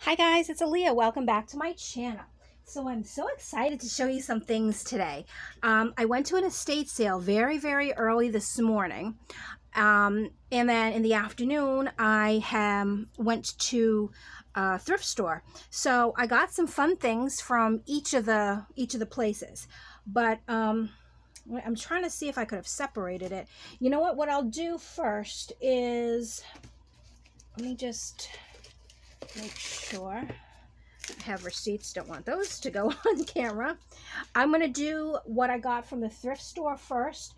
Hi guys, it's Aaliyah. Welcome back to my channel. So I'm so excited to show you some things today. I went to an estate sale very early this morning. And then in the afternoon, I went to a thrift store. So I got some fun things from each of the places. But I'm trying to see if I could have separated it. You know what? What I'll do first is, let me just make sure I have receipts. Don't want those to go on camera. I'm going to do what I got from the thrift store first.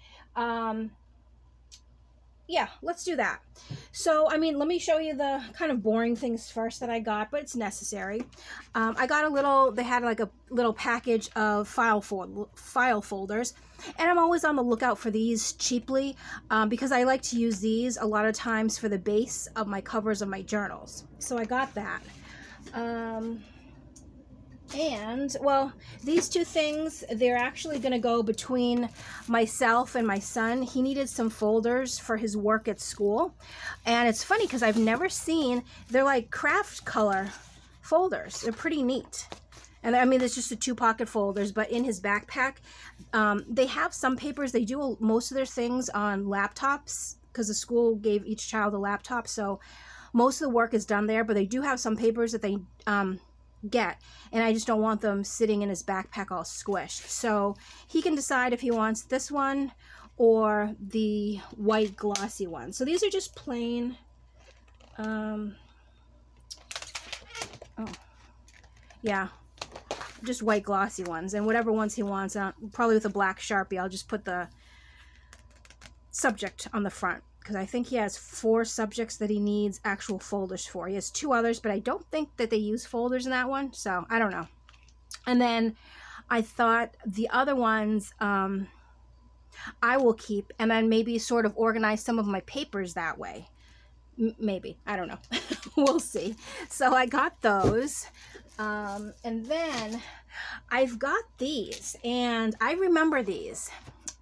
Yeah, let's do that. So, I mean, let me show you the kind of boring things first that I got, but it's necessary. I got they had like a little package of file folders, and I'm always on the lookout for these cheaply because I like to use these a lot of times for the base of my covers of my journals. So I got that. And, well, these two things, they're actually going to go between myself and my son. He needed some folders for his work at school. And it's funny because I've never seen, they're like craft color folders. They're pretty neat. And I mean, it's just the 2 pocket folders, but in his backpack, they have some papers. They do most of their things on laptops because the school gave each child a laptop. So most of the work is done there, but they do have some papers that they get, and I just don't want them sitting in his backpack all squished. So he can decide if he wants this one or the white glossy one. So these are just plain yeah, just white glossy ones, and whatever ones he wants, probably with a black Sharpie. I'll just put the subject on the front, because I think he has 4 subjects that he needs actual folders for. He has 2 others, but I don't think that they use folders in that one, so I don't know. And then I thought the other ones I will keep, and then maybe sort of organize some of my papers that way. Maybe. I don't know. We'll see. So I got those. And then I've got these, and I remember these.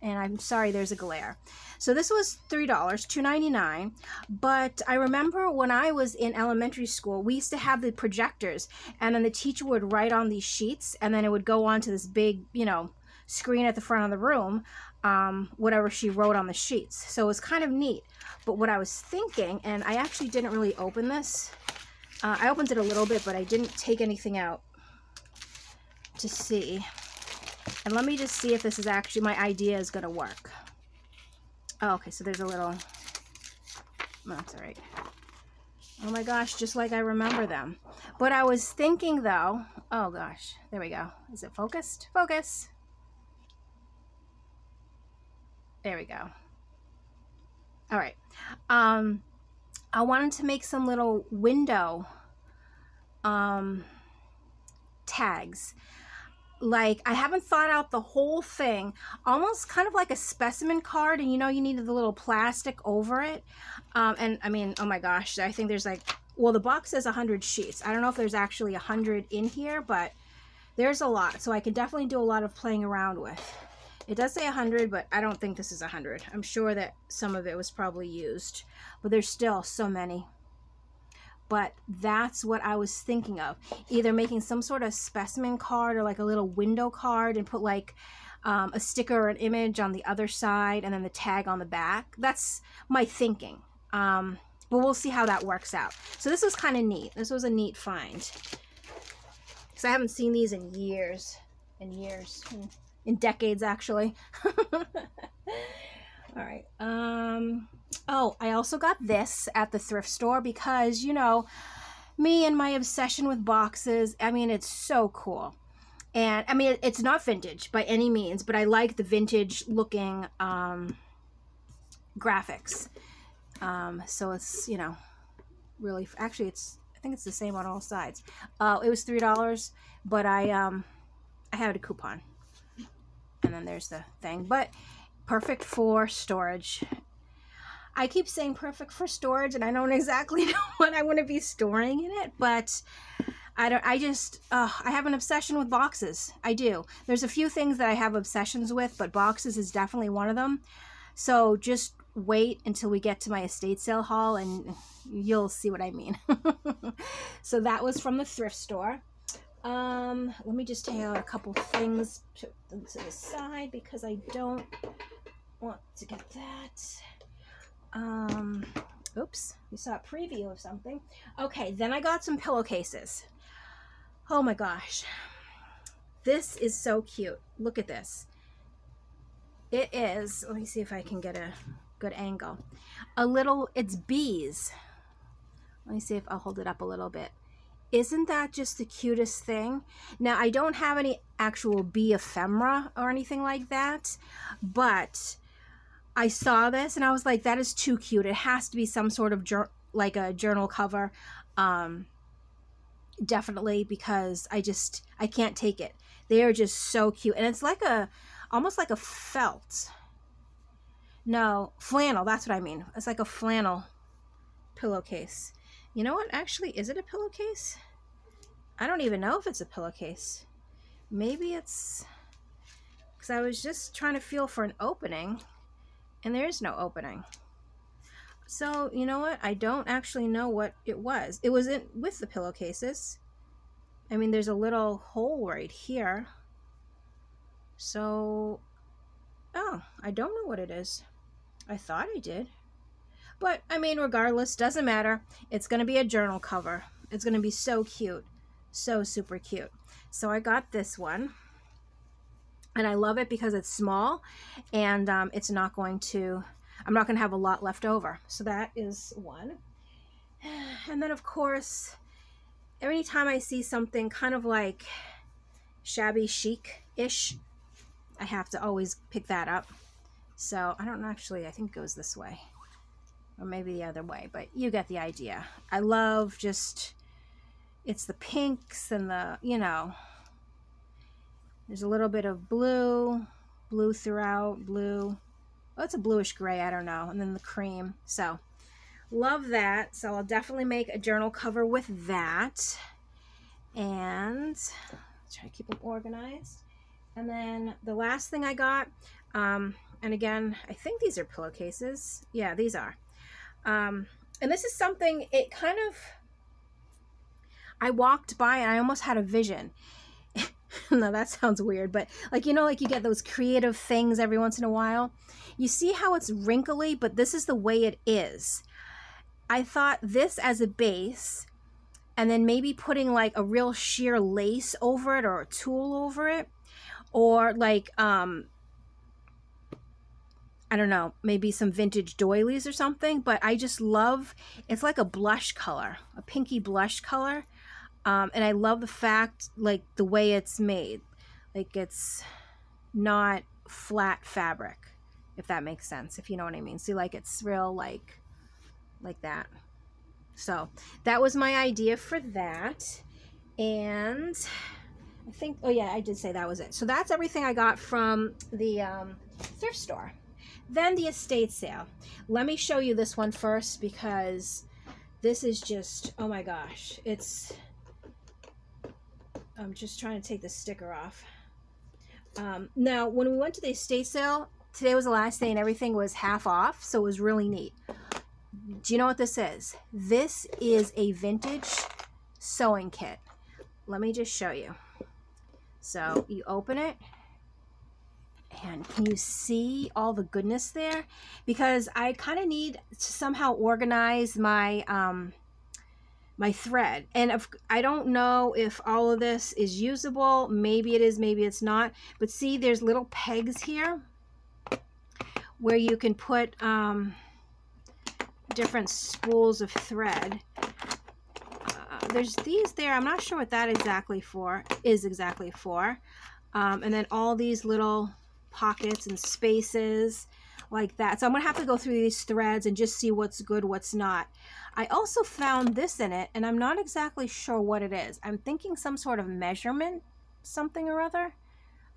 And I'm sorry, there's a glare. So this was $3, $2.99. But I remember when I was in elementary school, we used to have the projectors, and then the teacher would write on these sheets, and then it would go onto this big, you know, screen at the front of the room, whatever she wrote on the sheets. So it was kind of neat. But what I was thinking, and I actually didn't really open this. I opened it a little bit, but I didn't take anything out to see. And let me just see if this is actually, my idea is going to work. Oh, okay, so there's a little, no, that's all right. Oh my gosh, just like I remember them. But I was thinking though, oh gosh, there we go. Is it focused? Focus. There we go. All right. I wanted to make some little window tags. Like, I haven't thought out the whole thing, almost kind of like a specimen card, and you know, you needed the little plastic over it. And I mean, oh my gosh, I think there's like, well, the box says 100 sheets. I don't know if there's actually 100 in here, but there's a lot, so I could definitely do a lot of playing around with. It does say 100, but I don't think this is 100. I'm sure that some of it was probably used, but there's still so many. But that's what I was thinking of. Either making some sort of specimen card or like a little window card and put like a sticker or an image on the other side and then the tag on the back. That's my thinking. But we'll see how that works out. So this was kind of neat. This was a neat find. Because I haven't seen these in years. In decades, actually. All right. Oh, I also got this at the thrift store because, you know, me and my obsession with boxes, I mean, it's so cool. And, I mean, it's not vintage by any means, but I like the vintage looking graphics. So it's, you know, really, actually, I think it's the same on all sides. It was $3, but I had a coupon. And then there's the thing, but perfect for storage. I keep saying perfect for storage, and I don't exactly know what I want to be storing in it, but I have an obsession with boxes. I do. There's a few things that I have obsessions with, but boxes is definitely one of them. So just wait until we get to my estate sale haul and you'll see what I mean. So that was from the thrift store. Let me just take out a couple things, put them to the side because I don't want to get that. Oops, you saw a preview of something. Okay, then I got some pillowcases. Oh my gosh, this is so cute. Look at this. It is, let me see if I can get a good angle. It's bees. Let me see if I'll hold it up a little bit. Isn't that just the cutest thing? Now, I don't have any actual bee ephemera or anything like that, but I saw this and I was like, that is too cute. It has to be some sort of like a journal cover. Definitely, because I can't take it. They are just so cute. And it's like almost like a felt. No, flannel, that's what I mean. It's like a flannel pillowcase. You know what? Actually, is it a pillowcase? I don't even know if it's a pillowcase. Maybe it's... Because I was just trying to feel for an opening, and there is no opening. So, you know what? I don't actually know what it was. It was with the pillowcases. I mean, there's a little hole right here. So, oh, I don't know what it is. I thought I did. But, I mean, regardless, doesn't matter. It's going to be a journal cover. It's going to be so cute. So super cute. So I got this one. And I love it because it's small. And it's not going to... I'm not going to have a lot left over. So that is one. And then, of course, every time I see something kind of like shabby chic-ish, I have to always pick that up. So I don't know, actually, I think it goes this way. Or maybe the other way, but you get the idea. I love just, it's the pinks and the, you know, there's a little bit of blue throughout, blue. Oh, it's a bluish gray, I don't know. And then the cream. So, love that. So, I'll definitely make a journal cover with that. And try to keep them organized. And then the last thing I got, and again, I think these are pillowcases. Yeah, these are. And this is something, it kind of, I walked by and I almost had a vision. No, that sounds weird, but like, you know, like you get those creative things every once in a while. You see how it's wrinkly, but this is the way it is. I thought this as a base, and then maybe putting like a real sheer lace over it or a tulle over it, or like, I don't know, maybe some vintage doilies or something, but I just love, it's like a blush color, a pinky blush color. And I love the fact, like, the way it's made. Like, it's not flat fabric, if that makes sense, if you know what I mean. See, like, it's real, like that. So, that was my idea for that. And I think, oh yeah, I did say that was it. So, that's everything I got from the thrift store. Then the estate sale. Let me show you this one first, because this is just, oh my gosh, it's... I'm just trying to take the sticker off. Now, when we went to the estate sale, today was the last day and everything was half off, so it was really neat. Do you know what this is? This is a vintage sewing kit. Let me just show you. So, you open it, and can you see all the goodness there? Because I kind of need to somehow organize my... my thread, and I don't know if all of this is usable. Maybe it is, maybe it's not, but see, there's little pegs here where you can put different spools of thread. There's these there. I'm not sure what that exactly is exactly for. And then all these little pockets and spaces like that. So I'm gonna have to go through these threads and just see what's good, what's not. I also found this in it, and I'm not exactly sure what it is. I'm thinking some sort of measurement, something or other,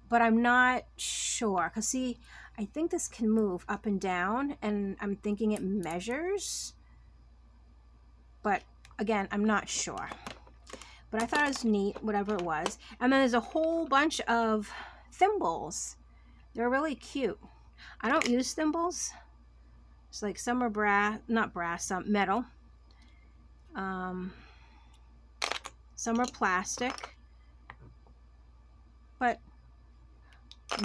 but I'm not sure. Because see, I think this can move up and down, and I'm thinking it measures. But again, I'm not sure. But I thought it was neat, whatever it was. And then there's a whole bunch of thimbles. They're really cute. I don't use thimbles, It's like some are brass, not brass, some metal. Some are plastic, but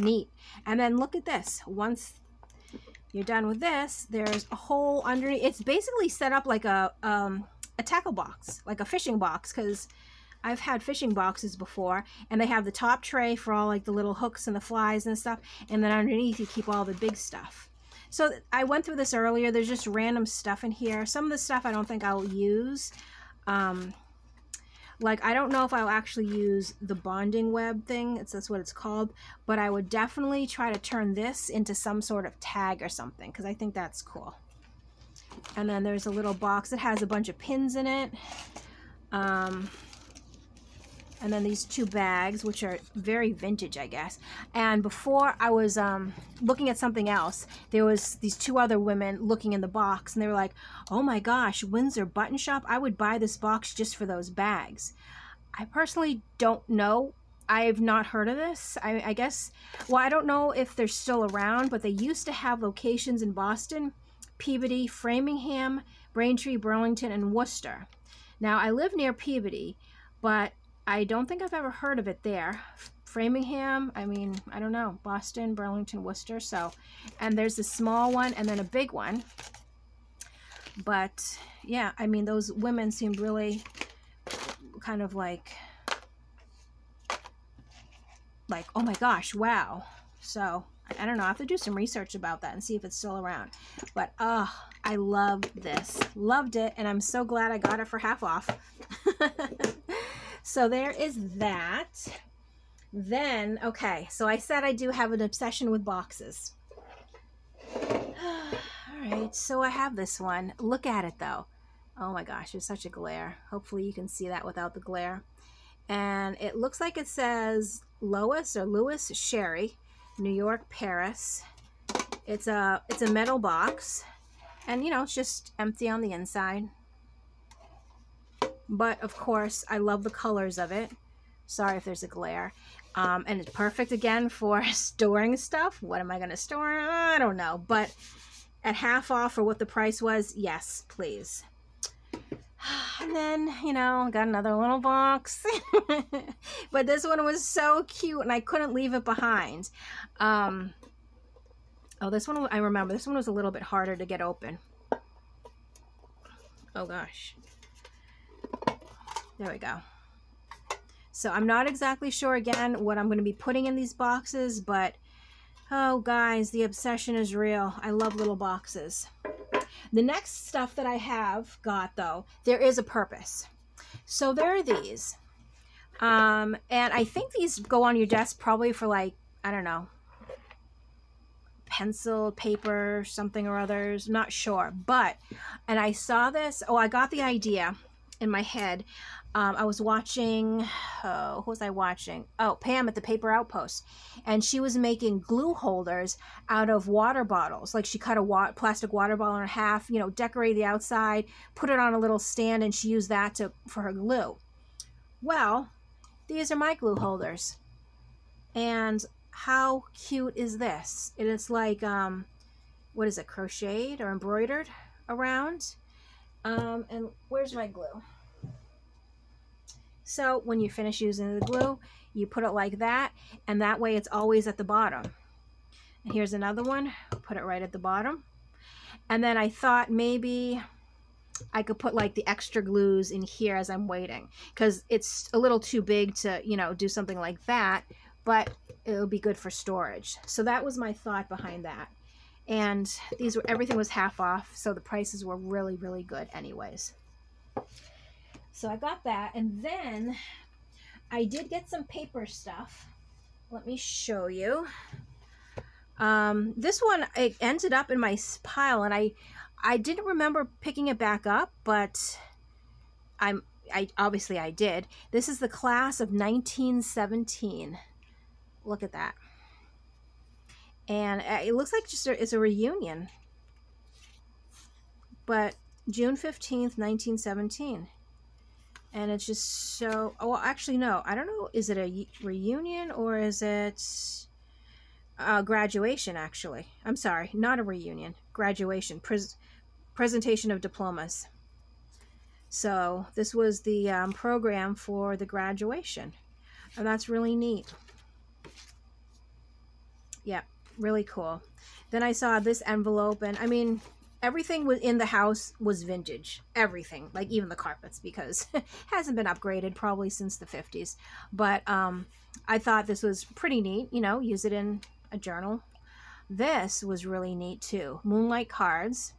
neat. And then look at this. Once you're done with this, there's a hole underneath. It's basically set up like a tackle box, like a fishing box, because I've had fishing boxes before, and they have the top tray for all like the little hooks and the flies and stuff, and then underneath you keep all the big stuff. So I went through this earlier. There's just random stuff in here. Some of the stuff I don't think I'll use. Like, I don't know if I'll actually use the bonding web thing. That's what it's called. But I would definitely try to turn this into some sort of tag or something, because I think that's cool. And then there's a little box that has a bunch of pins in it. And then these two bags, which are very vintage, I guess. And before I was looking at something else, there was these two other women looking in the box, and they were like, oh my gosh, Windsor Button Shop, I would buy this box just for those bags. I personally don't know. I've not heard of this. I guess, well, I don't know if they're still around, but they used to have locations in Boston, Peabody, Framingham, Braintree, Burlington, and Worcester. Now, I live near Peabody, but I don't think I've ever heard of it there. Framingham, I mean, I don't know. Boston, Burlington, Worcester. So, and there's a small one and then a big one. But yeah, I mean, those women seemed really kind of like, oh my gosh, wow. So I don't know. I have to do some research about that and see if it's still around. But I love this. Loved it, and I'm so glad I got it for half off. So there is that. Then, okay, so I said I do have an obsession with boxes. All right, so I have this one. Look at it, though. Oh my gosh, there's such a glare. Hopefully you can see that without the glare. And it looks like it says Lois or Louis Sherry, New York, Paris. It's a metal box, and you know, it's just empty on the inside. But of course, I love the colors of it. Sorry if there's a glare. And it's perfect again for storing stuff. What am I going to store? I don't know. But at half off for what the price was, yes, please. And then, you know, got another little box. But this one was so cute, and I couldn't leave it behind. Oh, this one, I remember. This one was a little bit harder to get open. Oh, gosh. There we go. So I'm not exactly sure, again, what I'm going to be putting in these boxes, but, oh, guys, the obsession is real. I love little boxes. The next stuff that I have got, though, there is a purpose. So there are these. And I think these go on your desk probably for, like, I don't know, pencil, paper, something or others. I'm not sure. But, and I saw this. Oh, I got the idea in my head. I was watching, who was I watching? Oh, Pam at the Paper Outpost. And she was making glue holders out of water bottles. Like, she cut a plastic water bottle in half, you know, decorated the outside, put it on a little stand, and she used that for her glue. Well, these are my glue holders. And how cute is this? It is like, what is it, crocheted or embroidered around? And where's my glue? So when you finish using the glue, you put it like that, and that way it's always at the bottom. And here's another one, put it right at the bottom. And then I thought maybe I could put like the extra glues in here as I'm waiting, because it's a little too big to, you know, do something like that, but it'll be good for storage. So that was my thought behind that. And these were, everything was half off, so the prices were really, really good anyways. So I got that, and then I did get some paper stuff. Let me show you. This one, it ended up in my pile, and I didn't remember picking it back up, but I obviously I did. This is the class of 1917. Look at that. And it looks like just it's a reunion. But June 15th, 1917. And it's just so, oh, well, actually, no, I don't know. Is it a reunion or is it, graduation, actually. I'm sorry, not a reunion. Graduation. Presentation of diplomas. So this was the program for the graduation. And that's really neat. Yeah, really cool. Then I saw this envelope, and I mean, everything in the house was vintage. Everything, like even the carpets, because it hasn't been upgraded probably since the 50s. But I thought this was pretty neat, you know, use it in a journal. This was really neat too. Moonlight cards.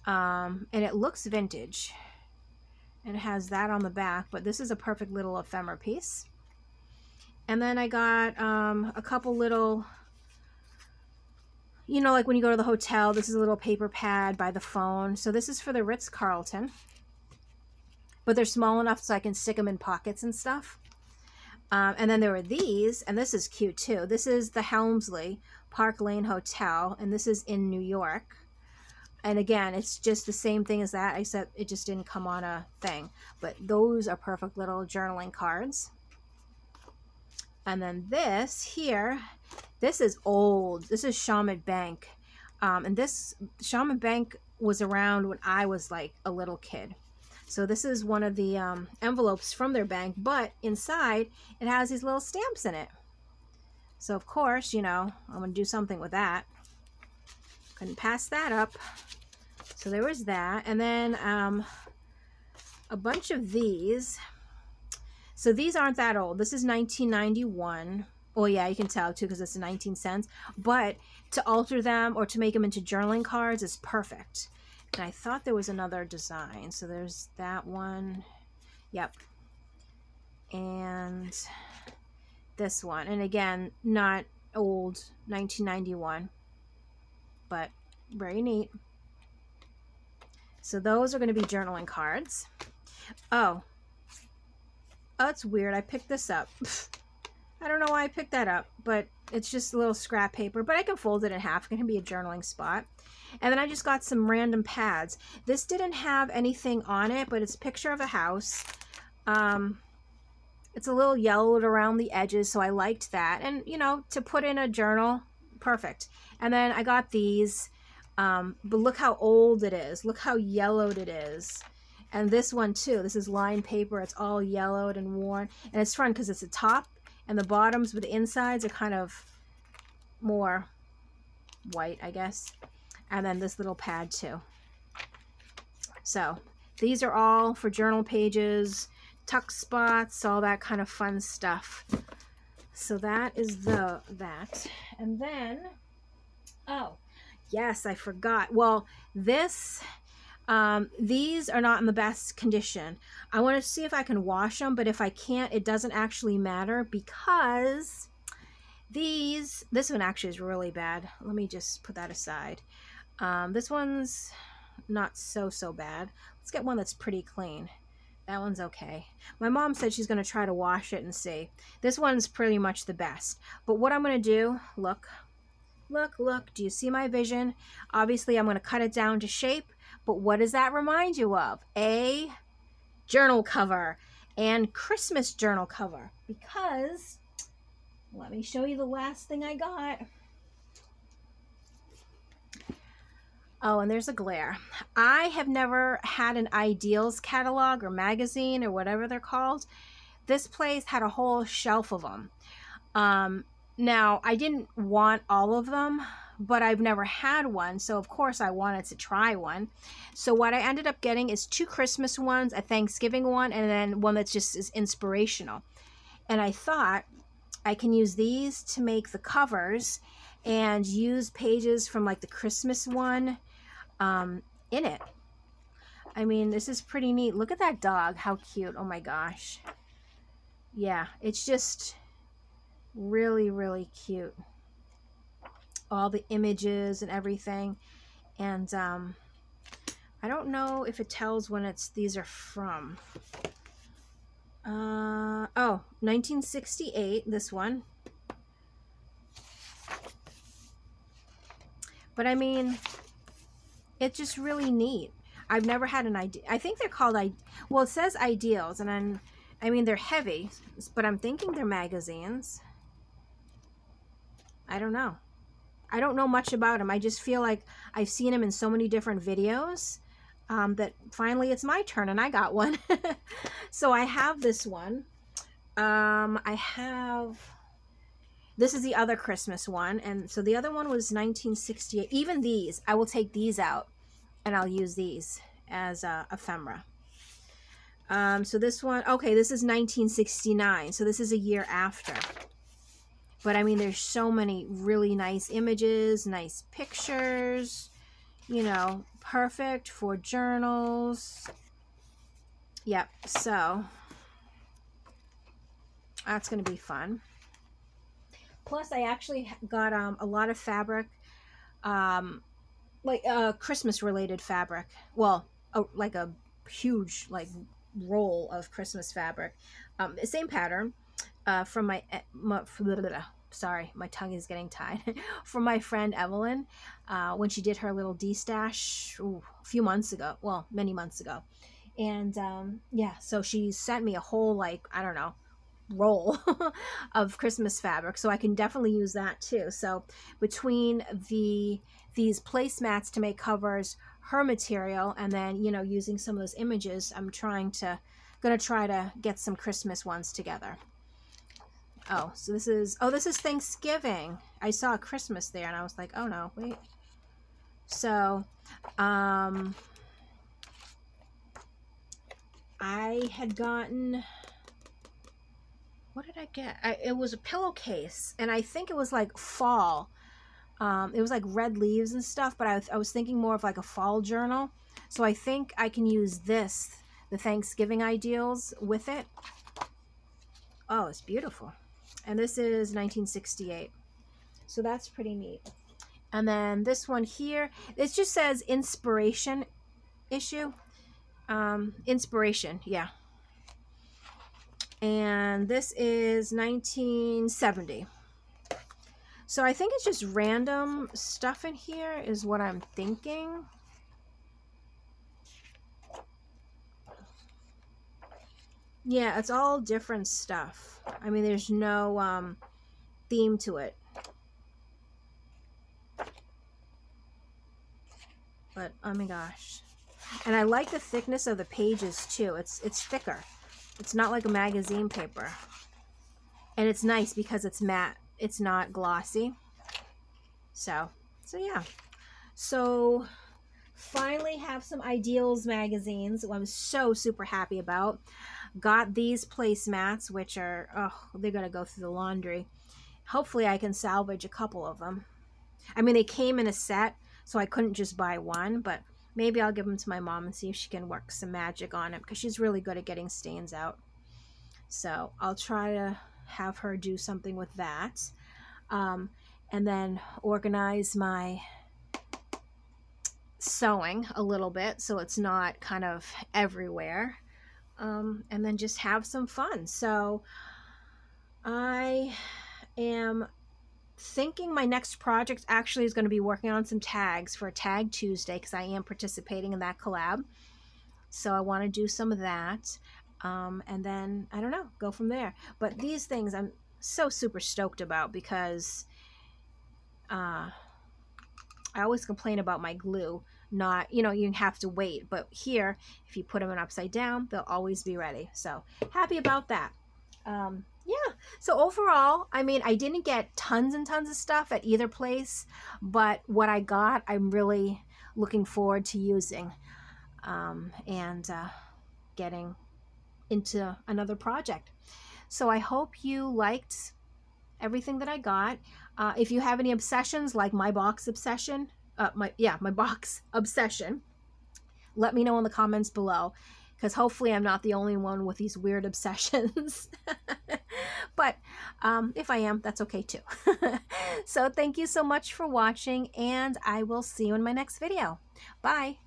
And it looks vintage. And it has that on the back, but this is a perfect little ephemera piece. And then I got a couple little, you know, like when you go to the hotel, this is a little paper pad by the phone. So this is for the Ritz-Carlton. But they're small enough so I can stick them in pockets and stuff. And then there were these, and this is cute too. This is the Helmsley Park Lane Hotel, and this is in New York. And again, it's just the same thing as that, except it just didn't come on a thing. But those are perfect little journaling cards. And then this here, this is old. This is Shaman Bank. And this Shaman Bank was around when I was like a little kid. So this is one of the envelopes from their bank, but inside it has these little stamps in it. So of course, you know, I'm going to do something with that. Couldn't pass that up. So there was that. And then a bunch of these. So these aren't that old. This is 1991. Oh yeah, you can tell too because it's 19 cents. But to alter them or to make them into journaling cards is perfect. And I thought there was another design. So there's that one. Yep. And this one. And again, not old, 1991. But very neat. So those are going to be journaling cards. Oh, it's weird. I picked this up. I don't know why I picked that up, but it's just a little scrap paper. But I can fold it in half. It can be a journaling spot. And then I just got some random pads. This didn't have anything on it, but it's a picture of a house. It's a little yellowed around the edges, so I liked that. And, you know, to put in a journal, perfect. And then I got these, but look how old it is. Look how yellowed it is. And this one too, this is lined paper. It's all yellowed and worn. And it's fun because it's the top and the bottoms, but the insides are kind of more white, I guess. And then this little pad too. So these are all for journal pages, tuck spots, all that kind of fun stuff. So that is that. And then, oh, yes, I forgot. Well, these are not in the best condition. I want to see if I can wash them, but if I can't, it doesn't actually matter because this one actually is really bad. Let me just put that aside. This one's not so bad. Let's get one that's pretty clean. That one's okay. My mom said she's going to try to wash it and see. This one's pretty much the best. But what I'm going to do, look, do you see my vision? Obviously, I'm going to cut it down to shape. But what does that remind you of? A journal cover and Christmas journal cover. Because, let me show you the last thing I got. Oh, and there's a glare. I have never had an Ideals catalog or magazine or whatever they're called. This place had a whole shelf of them. Now, I didn't want all of them, but I've never had one, so of course I wanted to try one. So what I ended up getting is 2 Christmas ones, a Thanksgiving one, and then one that's just is inspirational. And I thought I can use these to make the covers and use pages from like the Christmas one in it. I mean, this is pretty neat. Look at that dog. How cute. Oh my gosh. Yeah, it's just really, really cute. All the images and everything. And I don't know if it tells when these are from. Oh, 1968, this one. But I mean, it's just really neat. I've never had an idea. I think they're called, well, it says Ideals, and I mean, they're heavy, but I'm thinking they're magazines. I don't know. I don't know much about him. I just feel like I've seen him in so many different videos that finally it's my turn and I got one. So I have this one. This is the other Christmas one. And so the other one was 1968. Even these, I will take these out and I'll use these as ephemera. So this one, okay, this is 1969. So this is a year after. But I mean, there's so many really nice images, nice pictures, you know, perfect for journals. Yep, so that's going to be fun. Plus, I actually got a lot of fabric, like Christmas-related fabric. Well, like a huge roll of Christmas fabric. Same pattern from my sorry, my tongue is getting tied. From my friend Evelyn, when she did her little de-stash a few months ago. Well, many months ago. And yeah, so she sent me a whole, I don't know, roll of Christmas fabric, so I can definitely use that too. So between these placemats to make covers, her material, and then, you know, using some of those images, I'm gonna try to get some Christmas ones together. Oh, so this is Thanksgiving. I saw a Christmas there and I was like, oh no, wait. So I had gotten, what did I get? It was a pillowcase, and I think it was like fall. It was like red leaves and stuff, but I was thinking more of like a fall journal. So I think I can use this, the Thanksgiving ideals, with it. Oh, it's beautiful. And this is 1968. So that's pretty neat. And then this one here, it just says inspiration issue. Inspiration, yeah. And this is 1970. So I think it's just random stuff in here is what I'm thinking. Yeah, it's all different stuff. I mean, there's no theme to it. But oh my gosh. And I like the thickness of the pages too. It's thicker. It's not like a magazine paper. And it's nice because it's matte. It's not glossy. So yeah. So finally have some Ideals magazines, I'm so super happy about. Got these placemats, which are, oh, they're gonna go through the laundry. Hopefully I can salvage a couple of them. I mean, they came in a set, so I couldn't just buy one, but maybe I'll give them to my mom and see if she can work some magic on it, because she's really good at getting stains out. So I'll try to have her do something with that. And then organize my sewing a little bit so it's not kind of everywhere. And then just have some fun. So I am thinking my next project actually is going to be working on some tags for Tag Tuesday, because I am participating in that collab. So I want to do some of that. And then, I don't know, go from there. But these things I'm so super stoked about, because I always complain about my glue not, you know, you have to wait, but here if you put them in upside down, they'll always be ready. So happy about that. Yeah, so overall, I mean, I didn't get tons and tons of stuff at either place, but what I got, I'm really looking forward to using and getting into another project. So I hope you liked everything that I got. If you have any obsessions like my box obsession, my box obsession, let me know in the comments below, because hopefully I'm not the only one with these weird obsessions. But if I am, that's okay too. So thank you so much for watching, and I will see you in my next video. Bye.